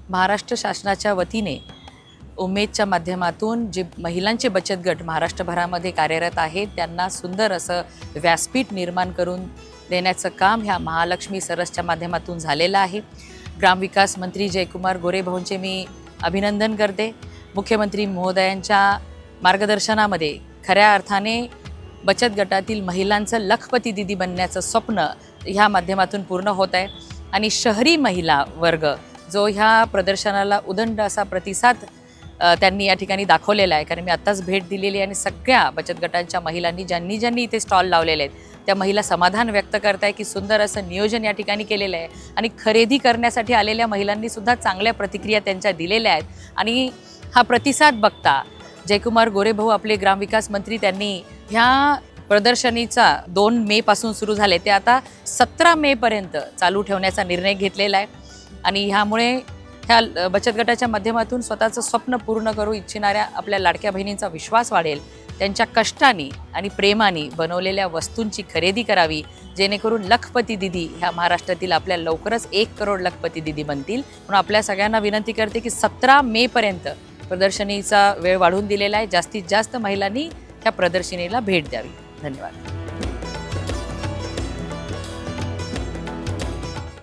महाराष्ट्र शासनाच्या वतीने उमेदच्या माध्यमातून जे महिलांचे बचत गट महाराष्ट्रभरामध्ये कार्यरत आहेत त्यांना सुंदर असं व्यासपीठ निर्माण करून देण्याचं काम ह्या महालक्ष्मी सरसच्या माध्यमातून झालेलं आहे। ग्रामविकास मंत्री जयकुमार गोरे भाऊंचे मी अभिनंदन करते। मुख्यमंत्री महोदयांच्या मार्गदर्शनामध्ये खऱ्या अर्थाने बचत गटातील महिलांचं लखपती दीदी बनण्याचं स्वप्न ह्या माध्यमातून पूर्ण होत आहे आणि शहरी महिला वर्ग जो ह्या प्रदर्शनाला उदंड असा प्रतिसाद त्यांनी या ठिकाणी दाखवलेला आहे। कारण मी आत्ताच भेट दिलेली आहे आणि सगळ्या बचत गटांच्या महिलांनी ज्यांनी इथे स्टॉल लावलेले आहेत त्या महिला समाधान व्यक्त करत आहे की सुंदर असं नियोजन या ठिकाणी केलेलं आहे आणि खरेदी करण्यासाठी आलेल्या महिलांनी सुद्धा चांगल्या प्रतिक्रिया त्यांच्या दिलेल्या आहेत। आणि हा प्रतिसाद बघता जयकुमार गोरे भाऊ आपले ग्रामविकास मंत्री त्यांनी ह्या प्रदर्शनीचा 2 मे पासून सुरू झाले ते आता 17 मे पर्यंत चालू ठेवण्याचा निर्णय घेतलेला आहे आणि ह्यामुळे ह्या बचत गटाच्या माध्यमातून स्वतःचं स्वप्न पूर्ण करू इच्छिणाऱ्या आपल्या लाडक्या बहिणींचा विश्वास वाढेल, त्यांच्या कष्टाने आणि प्रेमाने बनवलेल्या वस्तूंची खरेदी करावी जेणेकरून लखपती दीदी ह्या महाराष्ट्रातील आपल्या लवकरच 1 करोड लखपती दीदी बनतील। म्हणून आपल्या सगळ्यांना विनंती करते की 17 मे पर्यंत प्रदर्शनीचा वेळ वाढवून दिलेला आहे। जास्तीत जास्त महिलांनी ह्या प्रदर्शनीला भेट द्यावी। धन्यवाद।